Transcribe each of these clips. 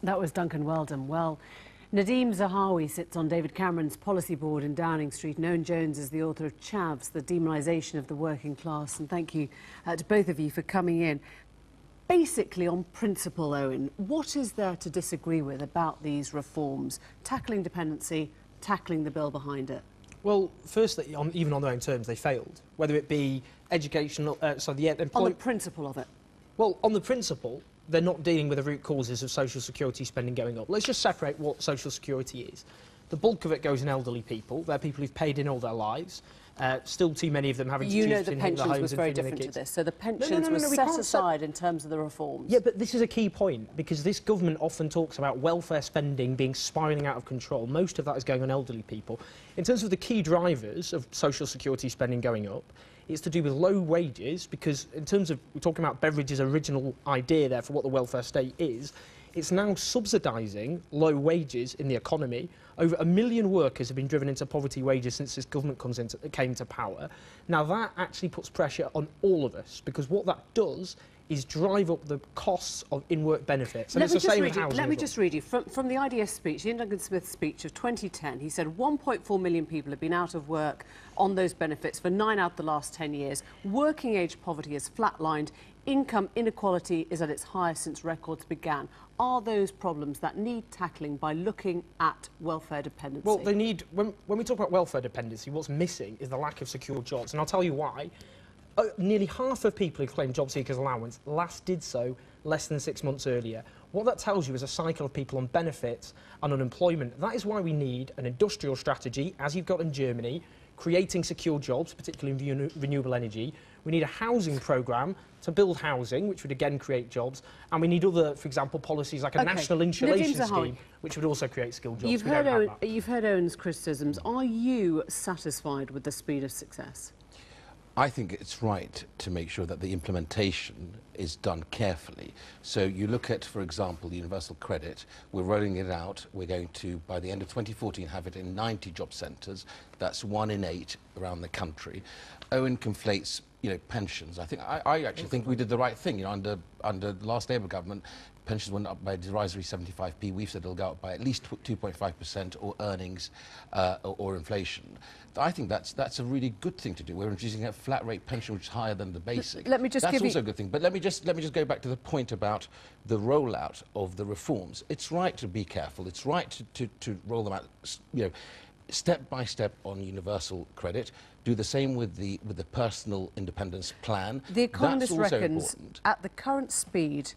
That was Duncan Weldon. Well, Nadeem Zahawi sits on David Cameron's policy board in Downing Street, and Owen Jones is the author of Chavs, The Demonisation of the Working Class. And thank you to both of you for coming in. Basically, on principle, Owen, what is there to disagree with about these reforms? Tackling dependency, tackling the bill behind it. Well, firstly, even on their own terms, they failed. Whether it be educational, employment... On the principle of it. Well, on the principle, they're not dealing with the root causes of social security spending going up. Let's just separate what social security is. The bulk of it goes in elderly people. They're people who've paid in all their lives. Still too many of them having to choose between their homes and the pensions was very feeding their different to kids. this. So the pensions were set aside in terms of the reforms. Yeah, but this is a key point, because this government often talks about welfare spending being spiralling out of control. Most of that is going on elderly people. In terms of the key drivers of social security spending going up, it's to do with low wages, because in terms of, we're talking about Beveridge's original idea there for what the welfare state is, it's now subsidising low wages in the economy. Over 1 million workers have been driven into poverty wages since this government came to power. Now that actually puts pressure on all of us, because what that does is drive up the costs of in-work benefits. And it's the same with housing. Let me just read you from the IDS speech, Ian Duncan Smith's speech of 2010. He said 1.4 million people have been out of work on those benefits for 9 out of the last 10 years. Working age poverty has flatlined. Income inequality is at its highest since records began. Are those problems that need tackling by looking at welfare dependency? Well, they need, when we talk about welfare dependency, what's missing is the lack of secure jobs. And I'll tell you why. Nearly half of people who claim job seekers allowance last did so less than 6 months earlier. What that tells you is a cycle of people on benefits and unemployment. That is why we need an industrial strategy, as you've got in Germany, creating secure jobs, particularly in renewable energy. We need a housing programme to build housing, which would again create jobs. And we need other, for example, policies like a national insulation scheme, which would also create skilled jobs. You've heard Owen's criticisms. Are you satisfied with the speed of success? I think it's right to make sure that the implementation is done carefully. So you look at, for example, the universal credit. We're rolling it out. We're going to, by the end of 2014, have it in 90 job centres. That's 1 in 8 around the country. Owen conflates, pensions. I actually think we did the right thing. Under the last Labour government, pensions went up by a derisory 75p. We've said it'll go up by at least 2.5% or earnings or inflation. I think that's a really good thing to do. We're introducing a flat rate pension which is higher than the basic. That's also a good thing. But let me just go back to the point about the rollout of the reforms. It's right to be careful. It's right to roll them out, step by step on universal credit. Do the same with the personal independence plan. The Economist reckons at the current speed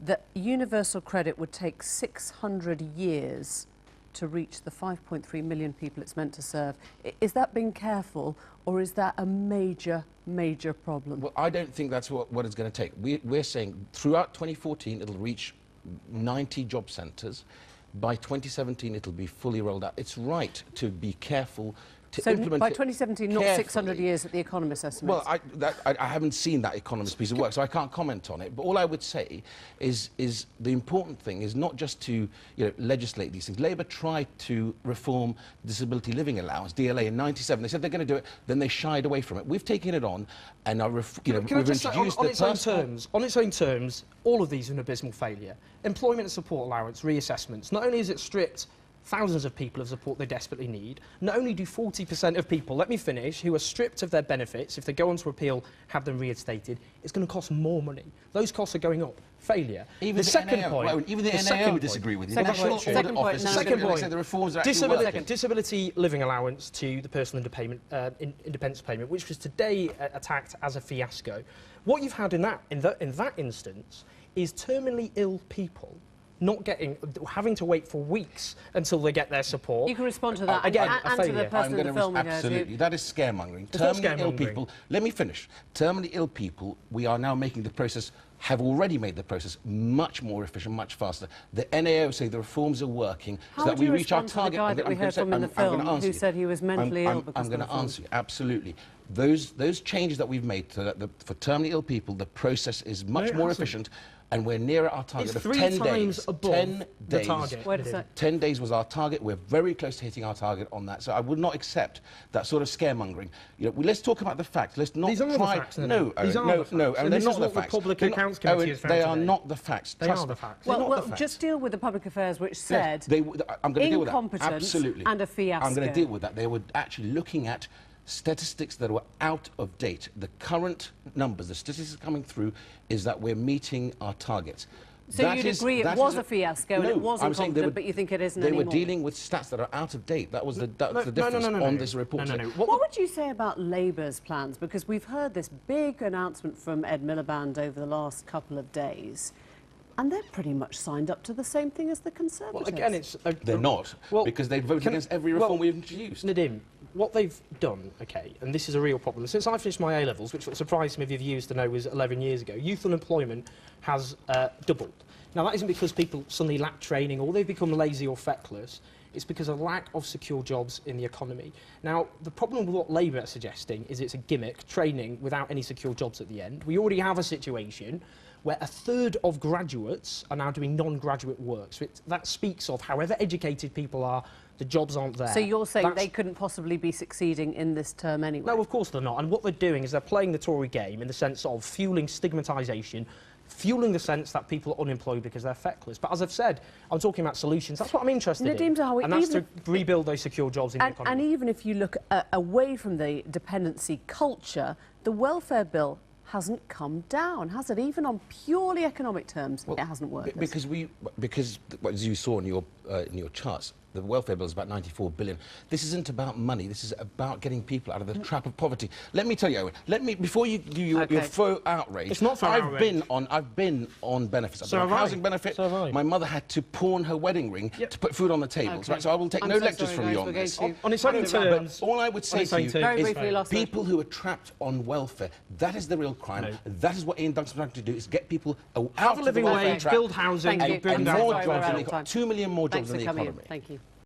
that universal credit would take 600 years to reach the 5.3 million people it's meant to serve. Is that being careful, or is that a major, major problem? Well, I don't think that's what it's going to take. We're saying throughout 2014 it'll reach 90 job centres. By 2017 it'll be fully rolled out. It's right to be careful to implement by 2017, not 600 years that the Economist estimates. Well, I haven't seen that Economist piece of work, so I can't comment on it. But all I would say is the important thing is not just to legislate these things. Labour tried to reform disability living allowance, DLA, in '97. They said they're going to do it, then they shied away from it. We've taken it on, and we've introduced on its own terms, all of these are an abysmal failure. Employment and support allowance reassessments. Not only is it stripped thousands of people of support they desperately need. Not only do 40% of people, let me finish, who are stripped of their benefits, if they go on to appeal, have them reinstated, it's going to cost more money. Those costs are going up. Failure. Even the second point. Even the NAO would disagree with you. Second point. Disability living allowance to the personal independence payment, which was today attacked as a fiasco. What you've had in that instance is terminally ill people having to wait for weeks until they get their support. You can respond to that. Again, and to the person in the film. Absolutely. That is scaremongering. Terminally ill people, let me finish. Terminally ill people, we are now making the process, have already made the process much more efficient, much faster. The NAO say the reforms are working so that we reach our target. How would you respond to the guy that we heard from in the film who said he was mentally ill because I'm going to answer you, absolutely. Those changes that we've made for terminally ill people, the process is much more efficient. and we're nearer our target It's of 3 10 times days. above 10 the days. target. Wait a sec. 10 days was our target. We're very close to hitting our target on that. So I would not accept that sort of scaremongering. You know, let's talk about the facts. Let's not These are the try. facts, then. No, These Owen, are no, the facts. no, And and they're this not is the what the facts. Public They're not- Accounts Committee Owen, has found they are today. not the facts. They Trust are me. the facts. They're Well, not the facts. just deal with the Public Affairs, which said I'm going to deal with that. incompetence Absolutely. and a fiasco. I'm going to deal with that. They were actually looking at statistics that were out of date. The current numbers, the statistics coming through, is that we're meeting our targets. So That you'd is- agree it that was is a fiasco and No, it was I'm saying they incompetent, were- but you think it isn't They anymore? were dealing with stats that are out of date. That was the No, difference no, on this report. No. What would you say about Labour's plans? Because we've heard this big announcement from Ed Miliband over the last couple of days, and they're pretty much signed up to the same thing as the Conservatives. Well, again, it's... They're not, because they voted against every reform we've introduced. Nadim, what they've done, OK, and this is a real problem, since I finished my A-levels, which surprised me if you've used to know was 11 years ago, youth unemployment has doubled. Now, that isn't because people suddenly lack training or they've become lazy or feckless. It's because of lack of secure jobs in the economy. Now, the problem with what Labour are suggesting is it's a gimmick, training without any secure jobs at the end. We already have a situation where 1/3 of graduates are now doing non-graduate work. So that speaks of however educated people are, the jobs aren't there. So you're saying That's- they couldn't possibly be succeeding in this term anyway? No, of course they're not. And what they're doing is they're playing the Tory game in the sense of fueling stigmatisation, fueling the sense that people are unemployed because they're feckless. But as I've said, I'm talking about solutions. That's what I'm interested Nadim in. Zahawi, And that's to even rebuild those secure jobs in the And economy. even if you look away from the dependency culture, the welfare bill hasn't come down, has it? Even on purely economic terms, it hasn't worked. Because as you saw in your charts, the welfare bill is about 94 billion. This isn't about money. This is about getting people out of the trap of poverty. Let me tell you, Owen. Before you do your faux outrage. It's not faux I've outrage. been on benefits. I've So been on have I. housing benefit. So have I. My mother had to pawn her wedding ring to put food on the table. Okay. So I will take I'm no so lectures sorry, from guys, you we're on going this. to- On its own But terms... all I would say its to own you terms. Very is briefly, last word. people who are trapped on welfare, that is the real crime. No. That is what Ian Duncan's trying to do, is get people out Have a of living the welfare wage, trap build housing, Thank you. bring and down more Sorry, jobs we're in out the of time. 2 million more jobs Thanks in for the coming economy. in. Thank you.